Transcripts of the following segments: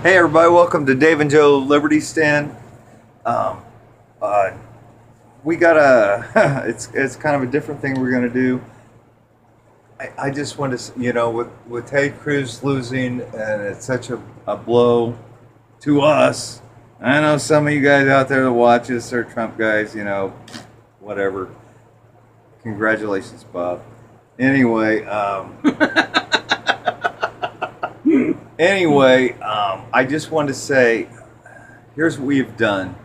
Hey everybody, welcome to Dave and Joe Liberty Stand. Um, uh, we got a, it's kind of a different thing we're gonna do. I just want to, with Ted Cruz losing and it's such a blow to us. I know some of you guys out there that watch us are Trump guys, whatever. Congratulations, Bob. Anyway, I just want to say, here's what we've done.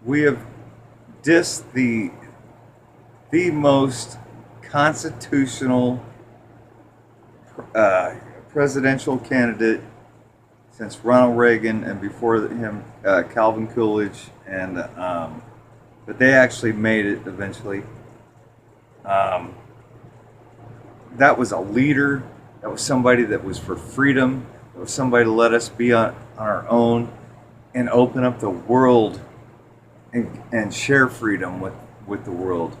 We have dissed the most constitutional presidential candidate since Ronald Reagan, and before him, Calvin Coolidge, and but they actually made it eventually. That was a leader. That was somebody that was for freedom. That was somebody to let us be on our own and open up the world and share freedom with the world.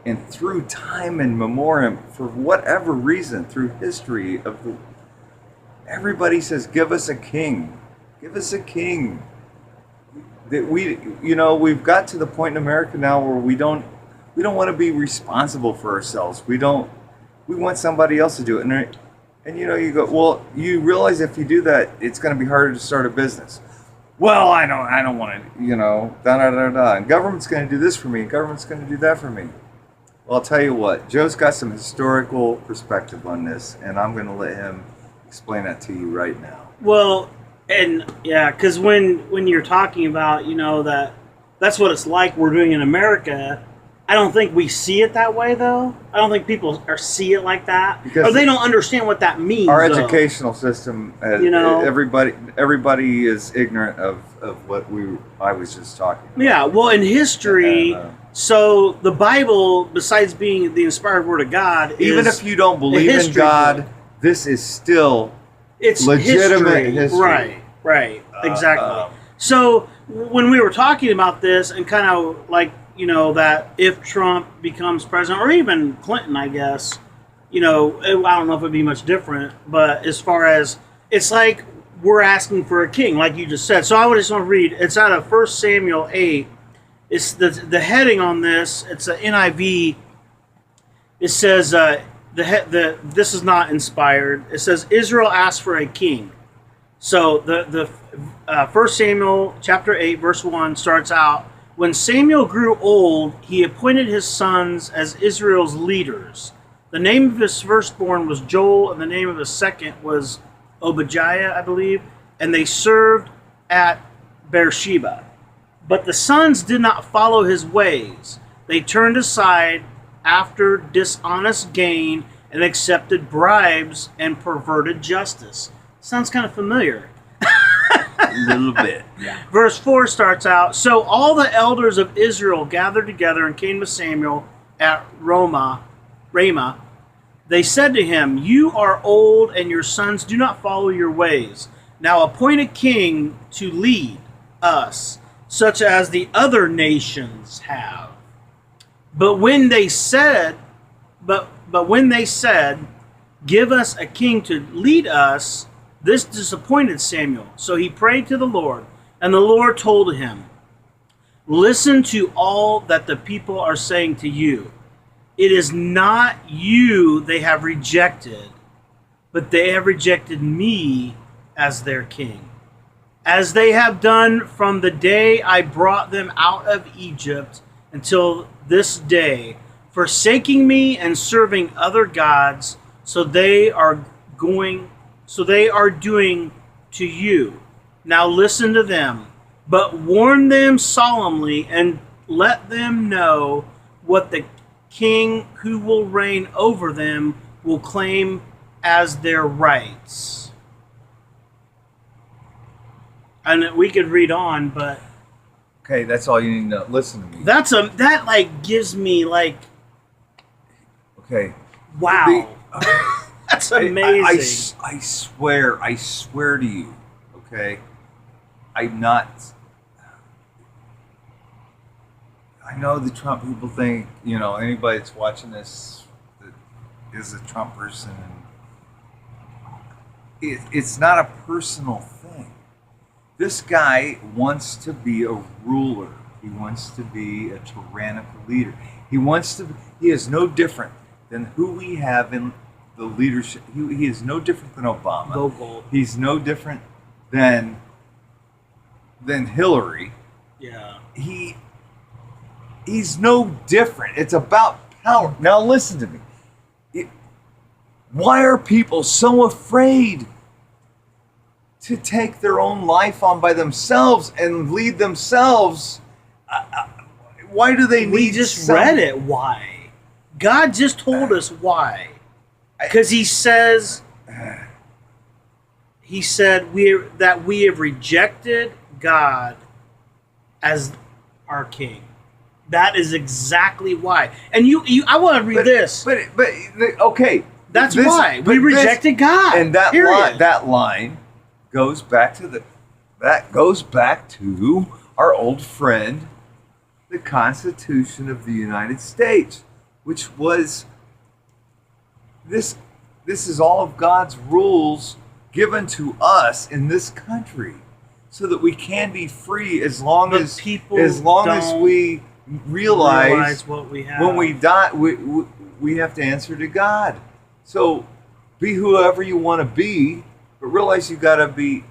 And through time and memoriam, for whatever reason, through history everybody says, "Give us a king, give us a king." That we've got to the point in America now where we don't want to be responsible for ourselves. We want somebody else to do it. And you go, well, you realize if you do that, it's going to be harder to start a business. Well, I don't want to, da da da da. And government's going to do this for me. Government's going to do that for me. Well, I'll tell you what. Joe's got some historical perspective on this, and I'm going to let him explain that to you right now. Well, and yeah, because when you're talking about, that's what it's like we're doing in America. I don't think we see it that way, though. I don't think people see it like that, or they don't understand what that means. Our educational system, everybody is ignorant of what I was just talking about. Yeah, well, in history, so the Bible, besides being the inspired Word of God, even if you don't believe in God, this is still legitimate history. Right, exactly. So when we were talking about this, and kind of like, that if Trump becomes president, or even Clinton, I guess, I don't know if it'd be much different, but as far as, it's like we're asking for a king, like you just said. So I would just want to read, it's out of 1 Samuel 8. It's the heading on this, it's an NIV. It says, this is not inspired. It says, Israel asked for a king. So the 1 Samuel chapter 8, verse 1 starts out, when Samuel grew old, he appointed his sons as Israel's leaders. The name of his firstborn was Joel, and the name of his second was Obadiah, I believe, and they served at Beersheba. But the sons did not follow his ways. They turned aside after dishonest gain and accepted bribes and perverted justice. Sounds kind of familiar. A little bit, yeah. Verse 4 starts out, so all the elders of Israel gathered together and came to Samuel at Ramah. They said to him, you are old and your sons do not follow your ways. Now appoint a king to lead us, such as the other nations have. But when they said, give us a king to lead us, this disappointed Samuel. So he prayed to the Lord, and the Lord told him, listen to all that the people are saying to you. It is not you they have rejected, but they have rejected me as their king, as they have done from the day I brought them out of Egypt until this day, forsaking me and serving other gods, so they are doing to you. Now listen to them, but warn them solemnly and let them know what the king who will reign over them will claim as their rights. And we could read on, but okay, that's all you need to know. Listen to me. That like gives me like, okay, wow. That's amazing. I swear to you, okay? I know the Trump people think, anybody that's watching this that is a Trump person. it's not a personal thing. This guy wants to be a ruler. He wants to be a tyrannical leader. He is no different than who we have in the leadership. He is no different than Obama. Vocal. He's no different than Hillary. Yeah. He's no different. It's about power. Now listen to me. Why are people so afraid to take their own life on by themselves and lead themselves? Why do they need? We just read it. Why? God just told us why. Because He said that we have rejected God as our King. That is exactly why. And I want to read this. But okay. That's why we rejected God. And that line goes back to our old friend, the Constitution of the United States, which was this is all of God's rules given to us in this country, so that we can be free as long as we realize what we have. When we die, we have to answer to God. So be whoever you want to be, but realize you gotta be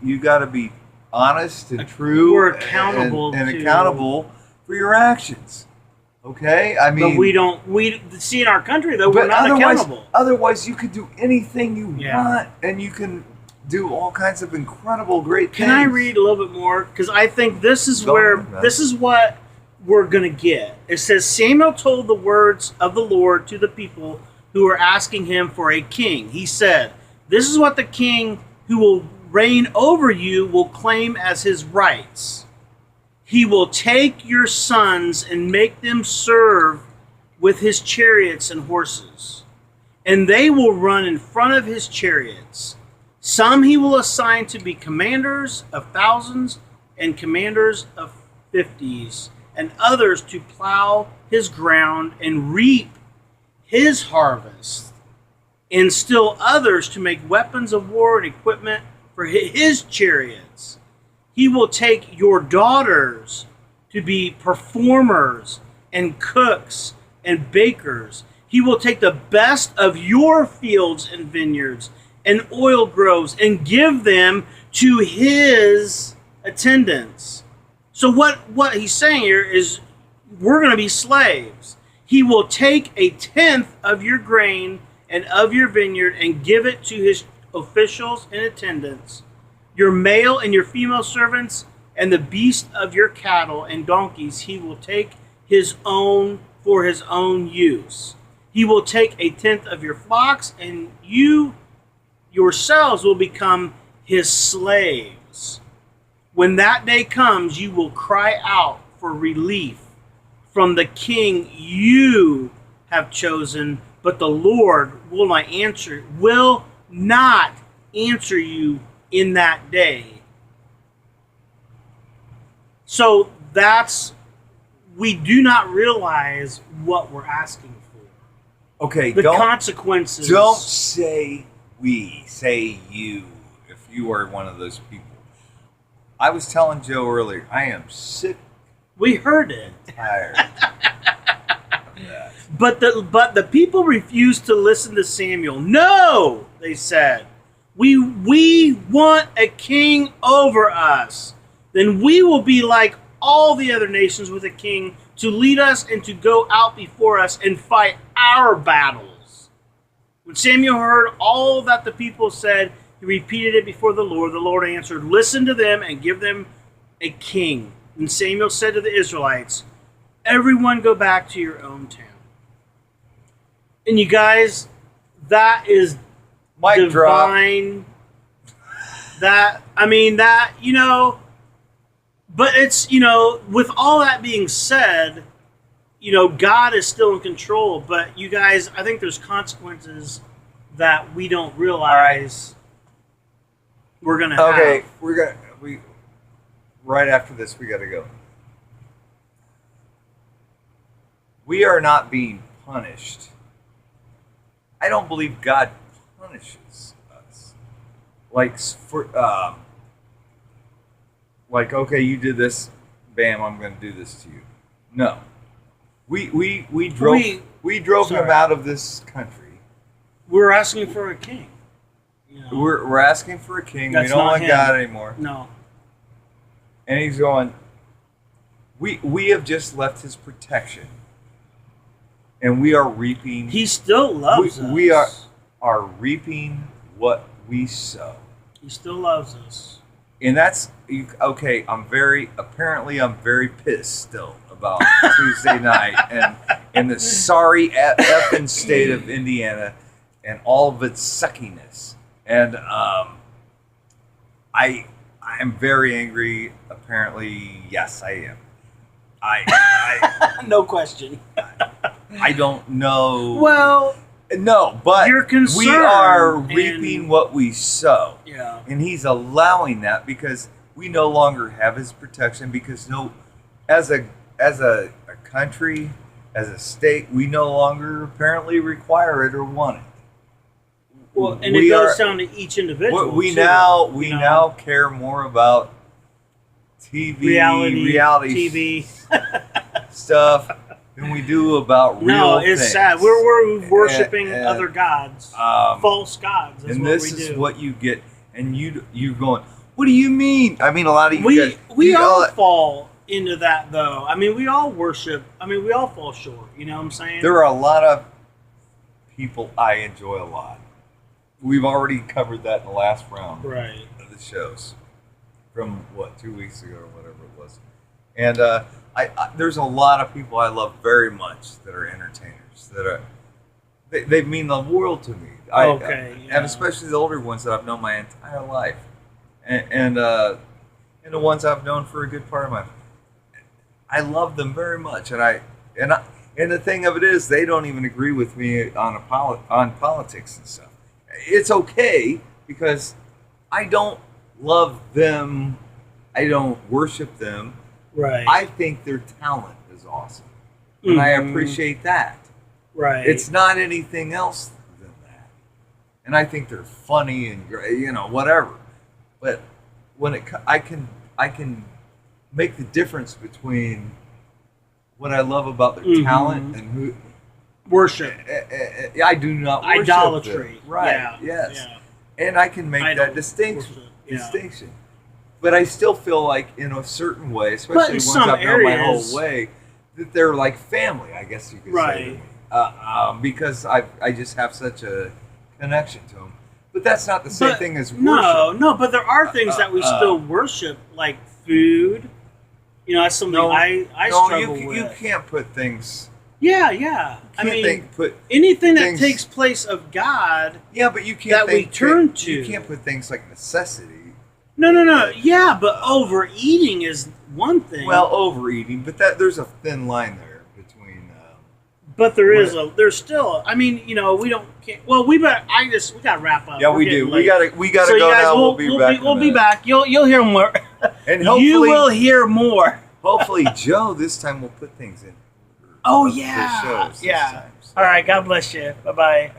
honest and true. We're accountable and accountable for your actions. Okay, I mean, but we see in our country though we're not accountable. Otherwise, you could do anything you want, and you can do all kinds of incredible, great things. Can I read a little bit more? Because I think this is this is what we're gonna get. It says Samuel told the words of the Lord to the people who were asking him for a king. He said, "This is what the king who will reign over you will claim as his rights. He will take your sons and make them serve with his chariots and horses, and they will run in front of his chariots. Some he will assign to be commanders of thousands and commanders of 50s, and others to plow his ground and reap his harvest, and still others to make weapons of war and equipment for his chariots. He will take your daughters to be performers and cooks and bakers. He will take the best of your fields and vineyards and oil groves and give them to his attendants." So what he's saying here is we're going to be slaves. He will take a tenth of your grain and of your vineyard and give it to his officials and attendants, your male and your female servants, and the beast of your cattle and donkeys he will take for his own use. He will take a tenth of your flocks, and you yourselves will become his slaves. When that day comes, you will cry out for relief from the king you have chosen, but the Lord will not answer you in that day. So we do not realize what we're asking for. Okay, the consequences. Don't say we, say you, if you are one of those people. I was telling Joe earlier, I am sick. We heard it. Tired of that. But the people refused to listen to Samuel. "No," they said. We want a king over us. Then we will be like all the other nations with a king to lead us and to go out before us and fight our battles." When Samuel heard all that the people said, he repeated it before the Lord. The Lord answered, "Listen to them and give them a king." And Samuel said to the Israelites, "Everyone go back to your own town." And you guys, that is Mic drop. divine. But it's, with all that being said, God is still in control. But you guys, I think there's consequences that we don't realize we're going to have. Okay, right after this, we got to go. We are not being punished. I don't believe God punishes us like okay, you did this, bam, I'm going to do this to you. No, we drove we drove him Sorry. out of this country. We're asking for a king. You know? We're asking for a king. That's We don't not want him. God anymore. No. And he's going. We have just left his protection, and we are reaping. He still loves us. We are reaping what we sow. He still loves us. And that's okay. I'm very pissed still about Tuesday night and in the sorry effing state of Indiana and all of its suckiness. And I am very angry. Apparently, yes, I am. I No question. I don't know. Well, no, but you're concerned we are and- reaping what we sow. yeah. And he's allowing that because we no longer have his protection because as a country, as a state, we no longer apparently require it or want it. Well, and We it goes are- down to each individual. We too, now you know? now care more about reality TV. stuff than we do about real No, it's things. sad. We're worshiping And, other gods, um, false gods. That's and what this we is do. what you get, and you're going. What do you mean? I mean, a lot of you we guys. we you all know, fall into that though. I mean, we all worship. I mean, we all fall short. You know what I'm saying? there are a lot of people I enjoy a lot. We've already covered that in the last round right. of the shows from 2 weeks ago or whatever it was. And I there's a lot of people I love very much that are entertainers that are they mean the world to me. Okay, yeah. And especially the older ones that I've known my entire life, and the ones I've known for a good part of my life. I love them very much, and the thing of it is, they don't even agree with me on politics and stuff. It's okay because I don't love them. I don't worship them. Right. I think their talent is awesome, and I Mhm. appreciate that. right. It's not anything else than that, and I think they're funny and whatever. But when I can make the difference between what I love about their Mhm. talent and who worship. I do not worship Idolatry. them. Right? Yeah. Yes, Yeah. and I can make Idol that distinction. worship, yeah. Distinction. But I still feel like, in a certain way, But especially in ones some I've known my areas- whole way, that they're like family. I guess you could say, to Right. me. Because I just have such a connection to them. But that's not the same But thing as worship. no. But there are things that we still worship, like food. You know, that's something I struggle with. you can't put things. Yeah, yeah. I Can't mean, put anything that things- takes place of God. yeah, but you can't that we think, turn to. You can't put things like necessity. No. Yeah, but overeating is one thing. Well, overeating, but there's a thin line there between. but there's still. I mean, we can't. Well, we got to wrap up. Yeah, We're we getting do. late. We gotta So go you guys, now. we'll We'll be back. We'll be back. You'll hear more. And You hopefully, will hear more. hopefully, Joe this time will put things in. Oh the yeah, shows this yeah. time, so. All right. God bless you. Bye bye.